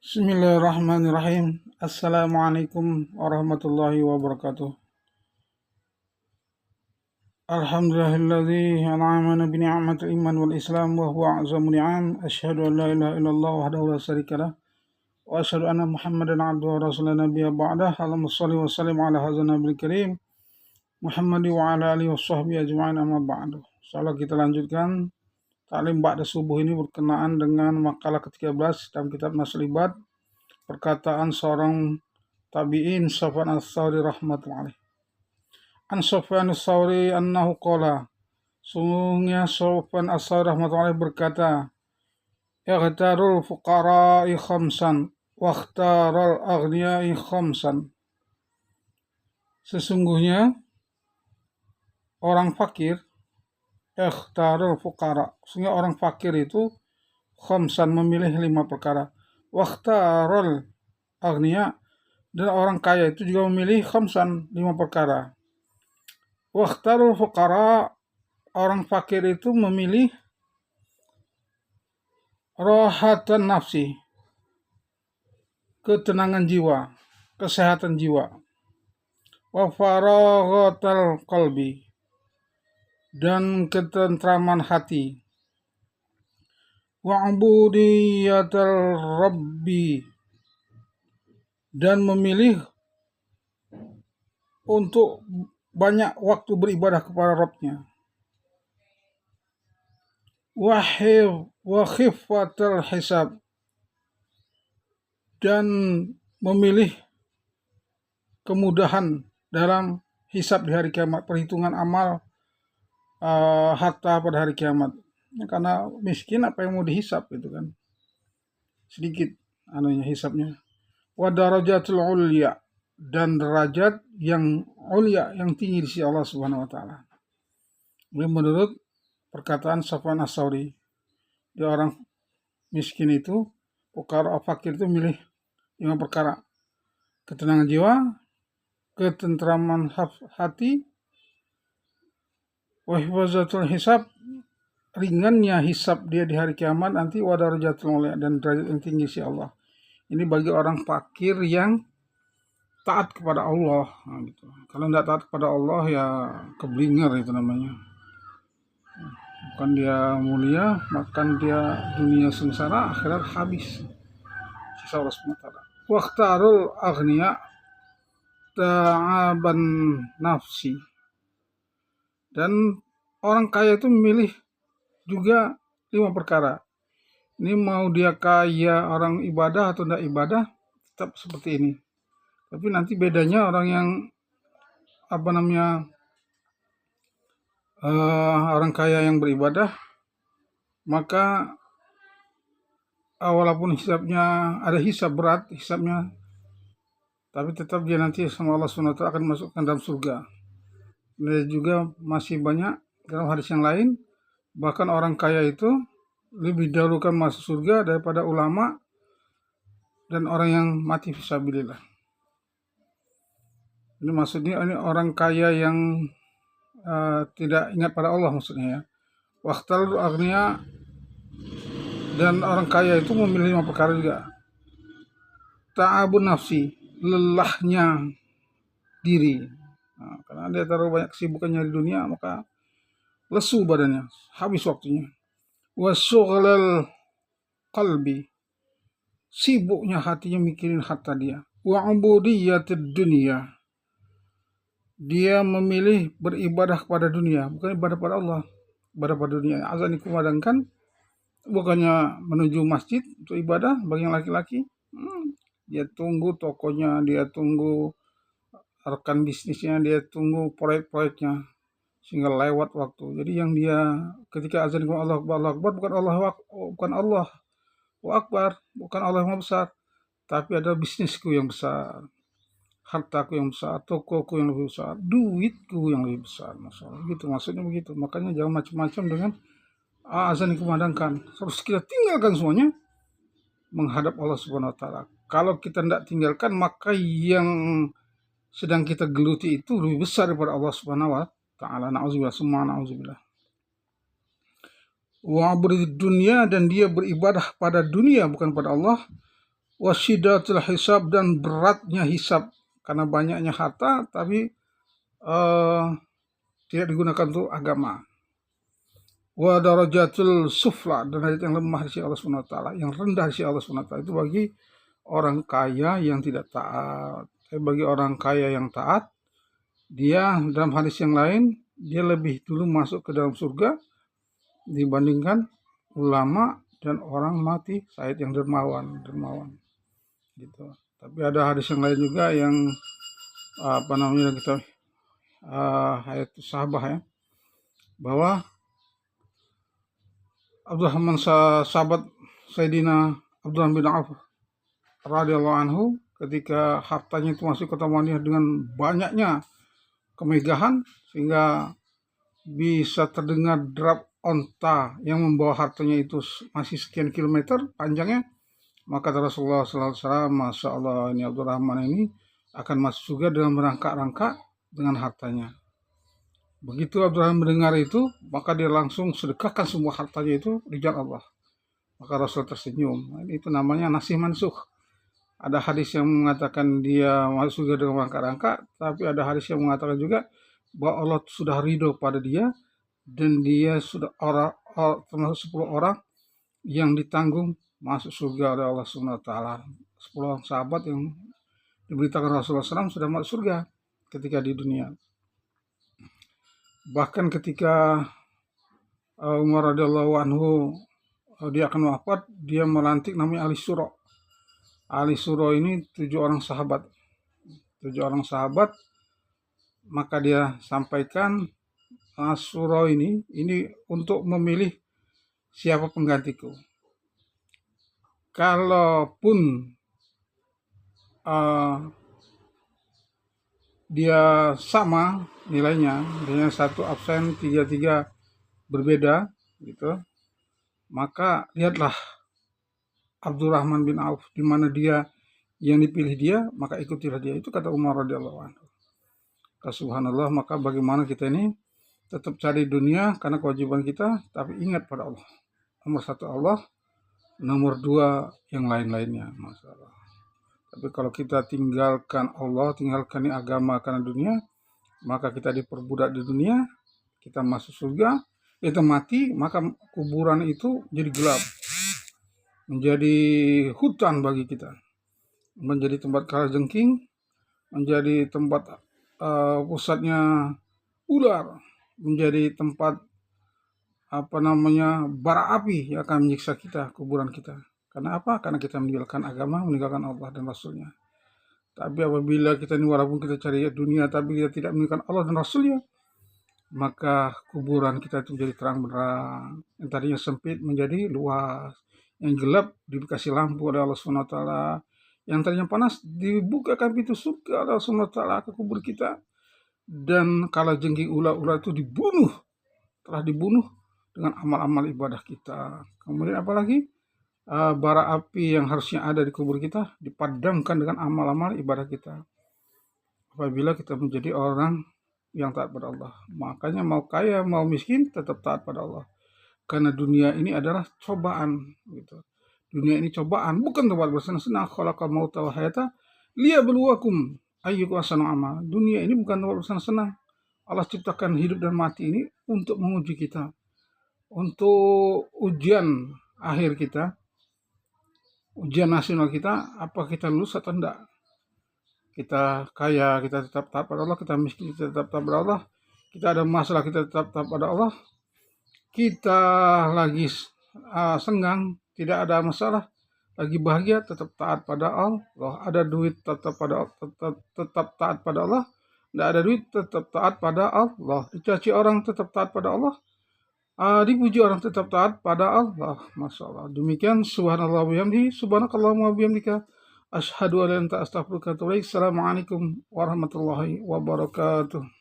Bismillahirrahmanirrahim. Assalamualaikum warahmatullahi wabarakatuh. Alhamdulillahilladzi an'amana bi ni'matil iman wal islam wa huwa a'zamu ni'am. Asyhadu an la ilaha illallah wahdahu la syarikalah wa asyhadu anna Muhammadan abduhu wa rasuluhu nabiyya ba'dah. Allahumma shalli wa sallim ala hadzal nabiyil karim Muhammad wa ala alihi washabbihi ajma'in amma ba'du. Insyaallah kita lanjutkan taklim ba'da subuh ini berkenaan dengan makalah ke-13 dalam kitab Naslul Ibad, perkataan seorang tabi'in Sufyan Ats-Tsauri rahmatullahi alaih. An Sufyan Ats-Tsauri annahu qala, sungguhnya Sufyan Ats-Tsauri rahmatullahi alaih berkata, ightarul fuqara'i khamsan wakhtaral aghniyai khamsan. Sesungguhnya orang fakir, ightarul fuqara, sesungguhnya orang fakir itu khamsan memilih 5 perkara. Wakhtarul agniya, dan orang kaya itu juga memilih khamsan 5 perkara. Wakhtarul fuqara, orang fakir itu memilih rohatan nafsi, ketenangan jiwa, kesehatan jiwa. Wa faraghatal qalbi, dan ketentraman hati. Wa ubudiyatal rabbi, dan memilih untuk banyak waktu beribadah kepada Rabb-nya. Wa khiffatal hisab, dan memilih kemudahan dalam hisab di hari kiamat, perhitungan amal harta pada hari kiamat. Karena miskin apa yang mau dihisab itu kan, sedikit hisabnya. Wa darajatul ulya, dan derajat yang ulya, yang tinggi di sisi Allah Subhanahu wa taala. Menurut perkataan Sufyan Ats-Tsauri, dia orang miskin itu, fuqara fakir itu milih 5 perkara. Ketenangan jiwa, ketentraman hati, wa hifazatul hisab, ringannya hisab dia di hari kiamat nanti, wa darajatul ulya, dan derajat yang tinggi si Allah. Ini bagi orang fakir yang taat kepada Allah. Nah, gitu. Kalau tidak taat kepada Allah ya keblinger itu namanya. Bukan dia mulia, makan dia dunia sengsara, akhirat habis. Sisa Allah SWT. Wakhtarul aghniya ta'aban nafsi, dan orang kaya itu memilih juga 5 perkara. Ini mau dia kaya orang ibadah atau tidak ibadah, tetap seperti ini. Tapi nanti bedanya orang yang orang kaya yang beribadah, maka walaupun hisabnya ada hisab berat, hisabnya, tapi tetap dia nanti sama Allah SWT akan masukkan dalam surga. Dan juga masih banyak dalam hadis yang lain, bahkan orang kaya itu lebih dahulukan masuk surga daripada ulama dan orang yang mati fisabilillah. Ini maksudnya ini orang kaya yang tidak ingat pada Allah maksudnya ya. Wakhtarul aghniya, dan orang kaya itu memilih 5 perkara juga. Ta'abun nafsi, lelahnya diri. Nah, karena dia terlalu banyak kesibukannya di dunia, maka lesu badannya, habis waktunya. Wa syughlal qalbi, sibuknya hatinya mikirin harta dia. Wa ubudiyatid dunya, dia memilih beribadah kepada dunia, bukan ibadah pada Allah, ibadah pada dunia. Azan dikumandangkan, bukannya menuju masjid untuk ibadah bagi yang laki-laki. Dia tunggu tokonya, dia tunggu rekan bisnisnya, dia tunggu proyek-proyeknya, sehingga lewat waktu. Jadi yang dia ketika azan Allah Akbar, bukan Allah Akbar, bukan Allah yang besar, tapi ada bisnisku yang besar, hartaku yang besar, tokoku yang lebih besar, duitku yang lebih besar, masalah gitu, maksudnya begitu. Makanya jangan macam-macam dengan azan dikumandangkan, harus kita tinggalkan semuanya menghadap Allah Subhanahu wa taala. Kalau kita tidak tinggalkan, maka yang sedang kita geluti itu lebih besar daripada Allah Subhanahu wa taala. Na'udzubillah, summa na'udzubillah. Wa abrid dunia, dan dia beribadah pada dunia bukan pada Allah. Wasyidatul hisab, dan beratnya hisab karena banyaknya harta tapi tidak digunakan untuk agama. Wa darajatul sufla, dan derajat yang lemah di sisi Allah Subhanahu wa taala, yang rendah di sisi Allah Subhanahu wa taala itu bagi orang kaya yang tidak taat. Tapi bagi orang kaya yang taat, dia dalam hadis yang lain dia lebih dulu masuk ke dalam surga dibandingkan ulama dan orang mati syahid yang dermawan gitu. Tapi ada hadis yang lain juga yang kita ayat sahabat ya, bahwa Abdurrahman sahabat Sayyidina Abdurrahman bin Auf radhiyallahu anhu, ketika hartanya itu masuk kota Madinah dengan banyaknya kemegahan sehingga bisa terdengar derap onta yang membawa hartanya itu masih sekian kilometer panjangnya, maka Rasulullah SAW, Masya Allah, ini Abdurrahman ini akan masuk surga dengan merangkak-rangkak dengan hartanya. Begitu Abdurrahman mendengar itu, maka dia langsung sedekahkan semua hartanya itu di jalan Allah. Maka Rasul tersenyum. Itu namanya nasih mansuh. Ada hadis yang mengatakan dia masuk surga dengan merangkak-rangkak, tapi ada hadis yang mengatakan juga bahwa Allah sudah ridho pada dia, dan dia sudah termasuk 10 orang yang ditanggung masuk surga oleh Allah Subhanahu wa taala. 10 orang sahabat yang diberitakan Rasulullah SAW sudah masuk surga ketika di dunia. Bahkan ketika Umar radhiyallahu anhu dia akan wafat, dia melantik namanya Ali Suro. Ali Suro ini 7 orang sahabat. 7 orang sahabat, maka dia sampaikan Suro ini untuk memilih siapa penggantiku. Kalaupun dia sama nilainya, dengan 1 absen, 3 berbeda gitu, maka lihatlah Abdurrahman bin Auf, di mana dia yang dipilih dia, maka ikutilah dia. Itu kata Umar radhiyallahu anhu. Subhanallah, maka bagaimana kita ini tetap cari dunia karena kewajiban kita, tapi ingat pada Allah. Nomor 1 Allah, nomor 2 yang lain-lainnya, masalah. Tapi kalau kita tinggalkan Allah, tinggalkan agama karena dunia, maka kita diperbudak di dunia, kita masuk surga, kita mati, maka kuburan itu jadi gelap, menjadi hutan bagi kita, menjadi tempat kalajengking, menjadi tempat pusatnya ular, menjadi tempat bara api yang akan menyiksa kita, kuburan kita. Karena apa? Karena kita meninggalkan agama, meninggalkan Allah dan Rasulnya. Tapi apabila kita ini walaupun kita cari dunia, tapi kita tidak meninggalkan Allah dan Rasulnya, maka kuburan kita itu menjadi terang benderang. Yang tadinya sempit menjadi luas. Yang gelap dikasih lampu oleh Allah SWT. Yang tadinya panas dibukakan pintu surga oleh Allah SWT ke kubur kita. Dan kala jengking ular-ular itu telah dibunuh dengan amal-amal ibadah kita. Kemudian apalagi? Bara api yang harusnya ada di kubur kita dipadamkan dengan amal-amal ibadah kita. Apabila kita menjadi orang yang taat pada Allah, makanya mau kaya mau miskin tetap taat pada Allah. Karena dunia ini adalah cobaan gitu. Dunia ini cobaan, bukan tempat bersenang-senang. Khalaqal mauta wal hayata liyabluwakum ayyukum ahsanu amala. Dunia ini bukan tempat bersenang-senang. Allah ciptakan hidup dan mati ini untuk menguji kita, untuk ujian akhir kita, ujian nasional kita, apa kita lulus atau enggak. Kita kaya, kita tetap taat pada Allah. Kita miskin, kita tetap taat pada Allah. Kita ada masalah, kita tetap taat pada Allah. Kita lagi senggang, tidak ada masalah, lagi bahagia, tetap taat pada Allah. Ada duit, tetap taat pada Allah. Tidak ada duit, tetap taat pada Allah. Dicaci orang, tetap taat pada Allah. Dipuji orang, tetap taat pada Allah. Masya Allah. Demikian, subhanallah bihamdihi, subhanakallahumma bihamdika, asyhadu an la ilaha illa anta astaghfiruka wa atubu ilaik. Assalamualaikum warahmatullahi wabarakatuh.